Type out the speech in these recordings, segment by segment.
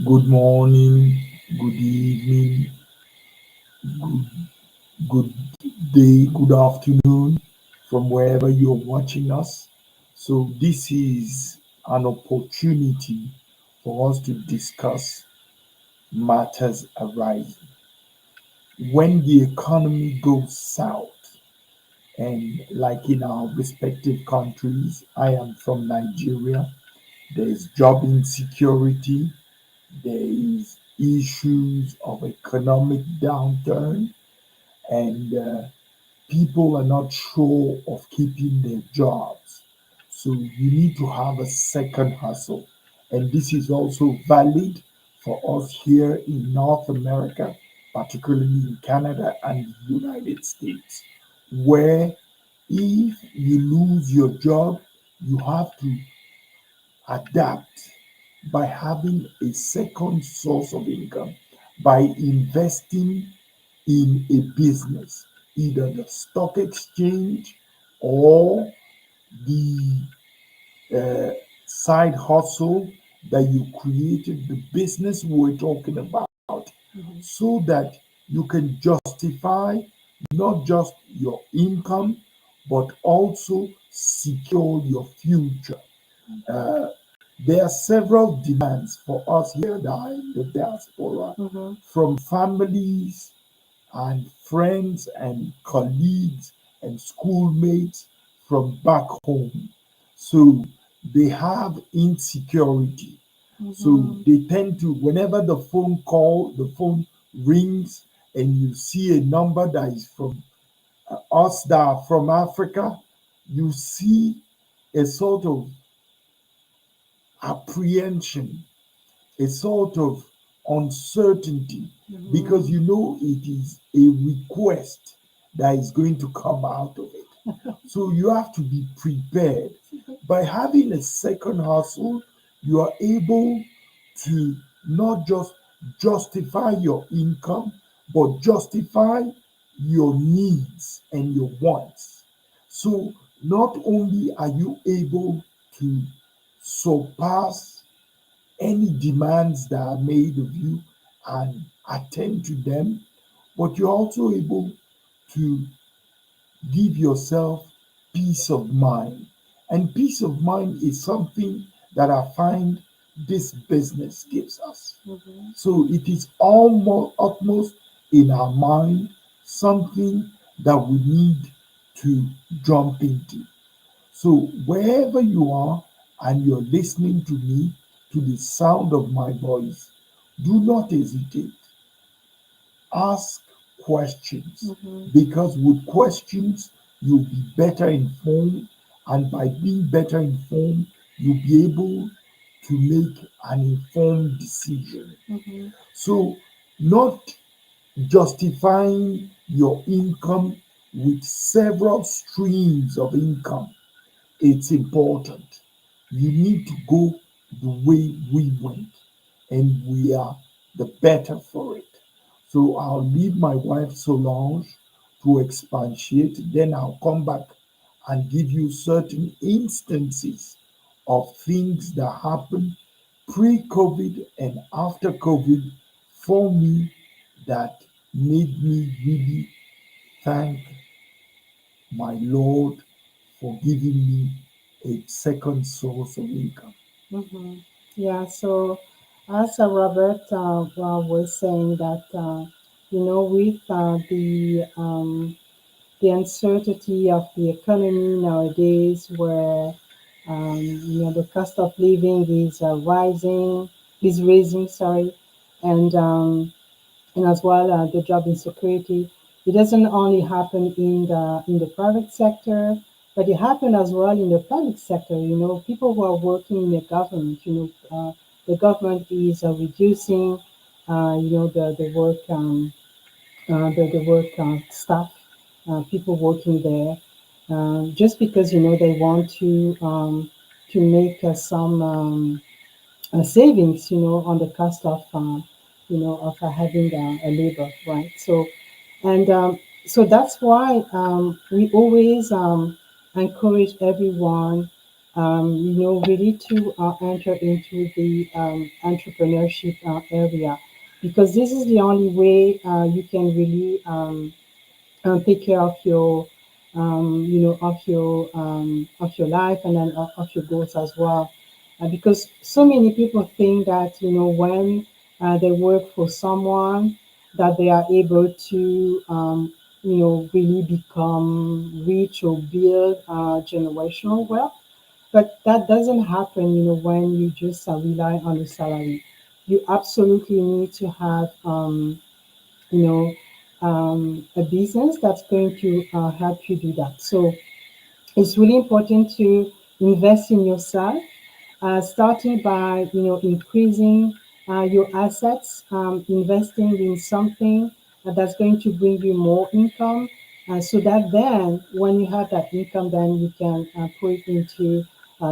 Good morning, good evening, good, good day, good afternoon from wherever you're watching us. So, this is an opportunity for us to discuss matters arising. When the economy goes south, and like in our respective countries, I am from Nigeria, there is job insecurity, there is issues of economic downturn, and people are not sure of keeping their jobs. So you need to have a second hustle. And this is also valid for us here in North America, particularly in Canada and the United States, where if you lose your job, you have to adapt by having a second source of income, by investing in a business, either the stock exchange or the uh, side hustle that you created, the business we're talking about, Mhm. so that you can justify not just your income, but also secure your future. Uh, there are several demands for us here that are in the diaspora Mhm. from families and friends and colleagues and schoolmates from back home. So they have insecurity. So Mhm. they tend to, whenever the phone rings and you see a number that is from us that are from Africa, you see a sort of apprehension, a sort of uncertainty, because Mhm. you know it is a request that is going to come out of it. So you have to be prepared. By having a second hustle, you are able to not just justify your income, but justify your needs and your wants. So not only are you able to surpass any demands that are made of you and attend to them, but you're also able to give yourself peace of mind. And peace of mind is something that I find this business gives us. Mhm. So it is almost utmost in our mind, something that we need to jump into. So wherever you are and you're listening to me, to the sound of my voice, do not hesitate. Ask questions, Mhm. because with questions you'll be better informed, and by being better informed, you'll be able to make an informed decision. Mhm. So, not justifying your income with several streams of income, it's important. You need to go the way we went, and we are the better for it. So I'll leave my wife Solange to expatiate, then I'll come back and give you certain instances of things that happened pre COVID and after COVID for me that made me really thank my Lord for giving me a second source of income. Mhm. Yeah. So, as Robert was saying that with the uncertainty of the economy nowadays, where the cost of living is raising, sorry, and as well the job insecurity. It doesn't only happen in the private sector, but it happens as well in the public sector. People who are working in the government. The government is reducing, the work, the work staff, people working there, just because they want to make some. Savings, on the cost of, having a labor, right? So that's why we always encourage everyone. really to enter into the entrepreneurship area, because this is the only way you can really take care of your of your life, and then of your goals as well. Because so many people think that when they work for someone, that they are able to really become rich or build generational wealth. But that doesn't happen, when you just rely on a salary. You absolutely need to have you know, a business that's going to help you do that. So it's really important to invest in yourself, starting by increasing your assets, investing in something that's going to bring you more income, so that then when you have that income, then you can put it into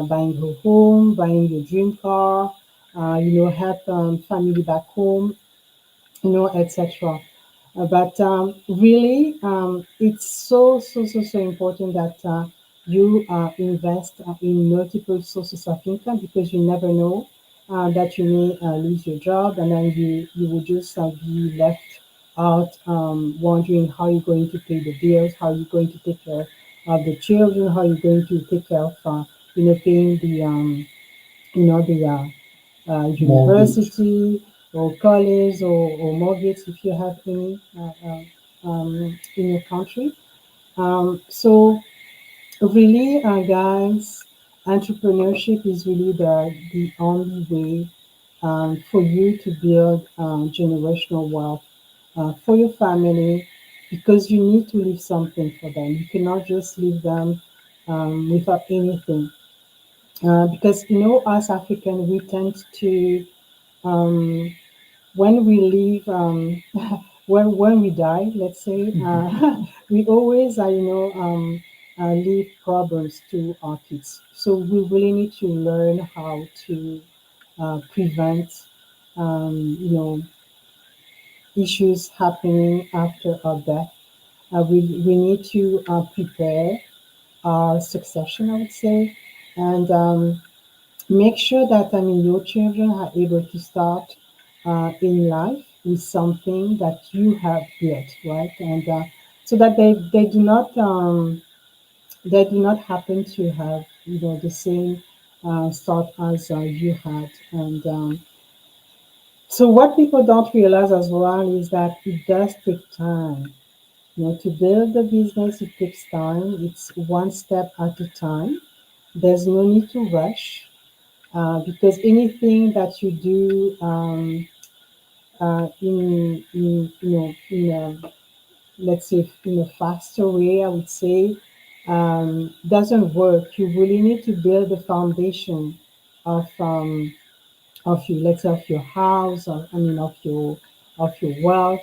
buying a home, buying your dream car, help family back home, etc. But really, it's so important that you invest in multiple sources of income, because you never know that you may lose your job, and then you will just be left out, wondering how you're going to pay the bills, how you're going to take care of the children, how you're going to take care of paying the Mortgage. university or college, or mortgage if you have any in your country. So really, guys, entrepreneurship is really the only way for you to build generational wealth for your family, because you need to leave something for them. You cannot just leave them without anything. Because us African, we tend to um, when we leave, when we die, let's say, we always leave problems to our kids. So we really need to learn how to prevent issues happening after our death. We need to prepare our succession, I would say, and make sure that your children are able to start in life with something that you have built, right? And so that they do not happen to have the same start as you had. And so what people don't realize as well is that it does take time. To build a business, it takes time. It's one step at a time. There's no need to rush, because anything that you do in a, let's say, in a faster way, I would say, doesn't work. You really need to build the foundation of your, let's say, of your house, or of your wealth,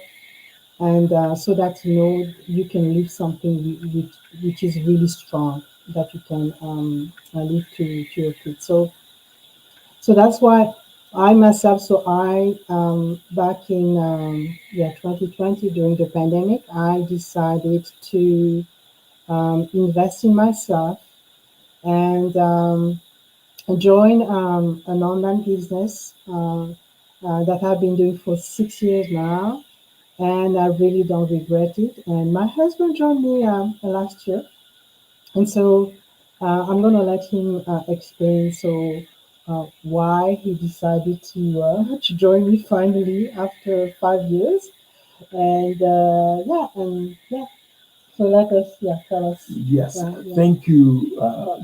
and so that you can leave something which is really strong, that you can leave to your kids. So that's why I myself, so I, back in 2020, during the pandemic, I decided to invest in myself, and join an online business that I've been doing for 6 years now, and I really don't regret it. And my husband joined me last year, and so I'm gonna let him explain why he decided to join me finally after 5 years. And yeah. So let us, yeah, tell us. Yes, Yeah. thank you,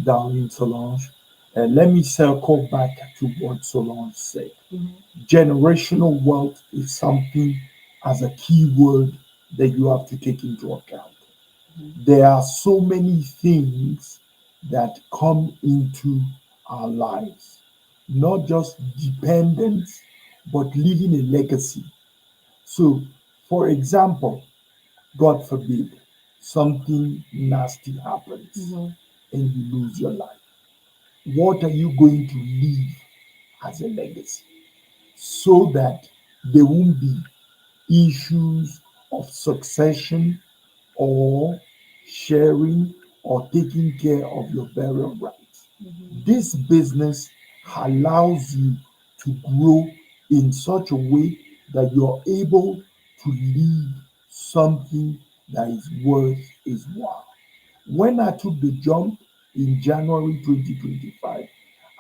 darling Solange. Let me circle back to what Solange said. Mhm. Generational wealth is something as a key word that you have to take into account. There are so many things that come into our lives, not just dependence, but leaving a legacy. So, for example, God forbid, something nasty happens Mhm. and you lose your life. What are you going to leave as a legacy so that there won't be issues of succession or sharing or taking care of your burial rights? Mhm. This business allows you to grow in such a way that you're able to leave something that is worth its while. When I took the jump in January 2025,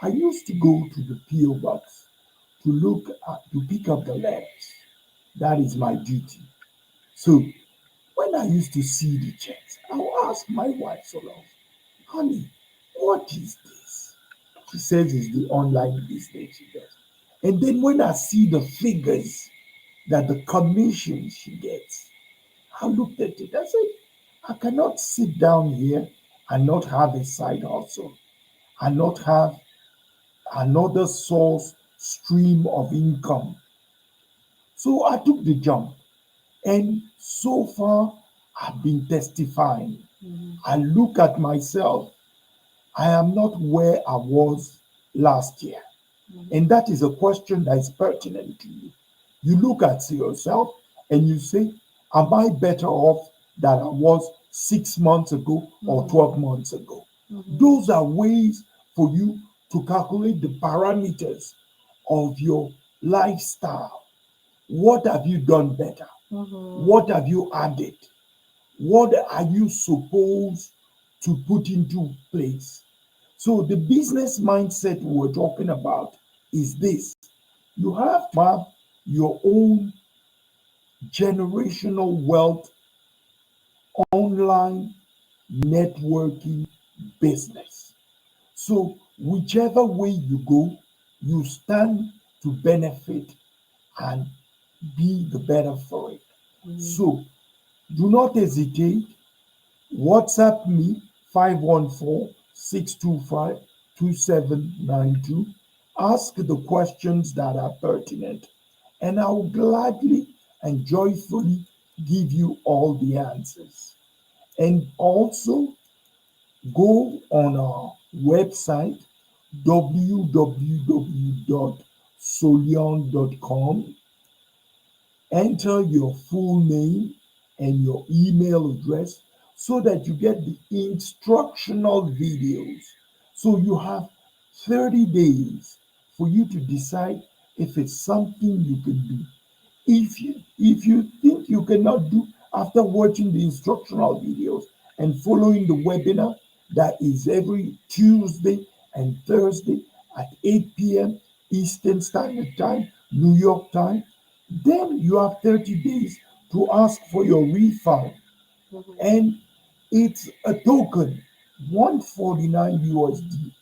I used to go to the PO box to pick up the letters. That is my duty. So when I used to see the checks, I would ask my wife Solange, honey, what is this? She says it's the online business she does. And then when I see the figures that the commission she gets, I looked at it. I said, I cannot sit down here and not have a side hustle and not have another source stream of income. So I took the jump. And so far, I've been testifying. Mhm. I look at myself, I am not where I was last year. And Mhm. that is a question that is pertinent to you. You look at yourself and you say, am I better off than I was 6 months ago or Mhm. 12 months ago? Mhm. Those are ways for you to calculate the parameters of your lifestyle. What have you done better? Mhm. What have you added? What are you supposed to put into place? So, the business mindset we're talking about is this: you have to have your own generational wealth online networking business. So, whichever way you go, you stand to benefit and be the better for it. Mhm. So, do not hesitate. WhatsApp me 514-625-2792. Ask the questions that are pertinent, and I will gladly and joyfully give you all the answers. And also go on our website www.solion.com. Enter your full name and your email address so that you get the instructional videos. So you have 30 days for you to decide if it's something you can do. If you think you cannot do after watching the instructional videos and following the webinar that is every Tuesday and Thursday at 8 p.m. Eastern Standard Time, New York time, then you have 30 days to ask for your refund. Mhm. And it's a token, 149 USD,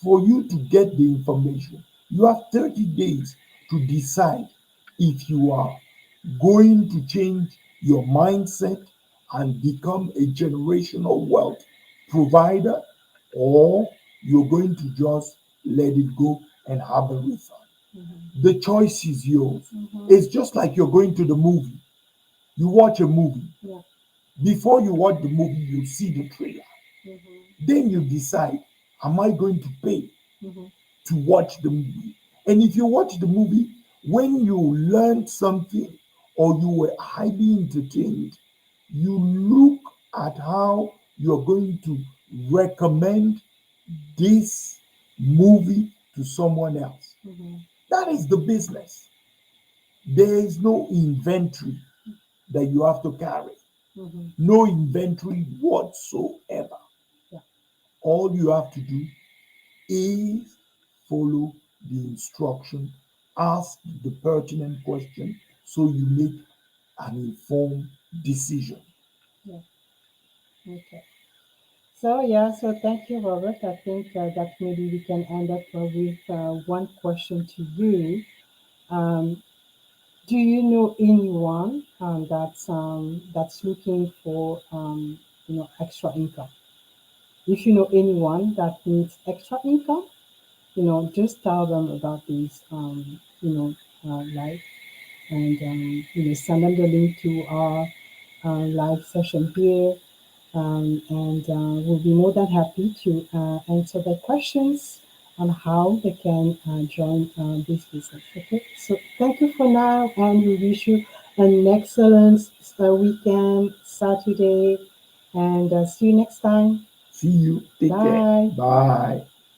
for you to get the information. You have 30 days to decide if you are going to change your mindset and become a generational wealth provider, or you're going to just let it go and have a refund. Mhm. The choice is yours. Mhm. It's just like you're going to the movie. You watch a movie. Yeah. Before you watch the movie, you see the trailer. Mhm. Then you decide, am I going to pay Mhm. to watch the movie? And if you watch the movie, when you learned something or you were highly entertained, you look at how you're going to recommend this movie to someone else. Mhm. That is the business. There is no inventory that you have to carry, Mhm. no inventory whatsoever. Yeah. All you have to do is follow the instruction, ask the pertinent question so you make an informed decision. Yeah. Okay. So yeah. So thank you, Robert. I think that maybe we can end up with one question to you. Um, do you know anyone that's looking for extra income? If you know anyone that needs extra income, just tell them about this, live, and send them the link to our live session here, and we'll be more than happy to answer their questions on how they can join this business. Okay, so thank you for now, and we wish you an excellent weekend, Saturday, and see you next time. See you. Take care. Bye. Bye.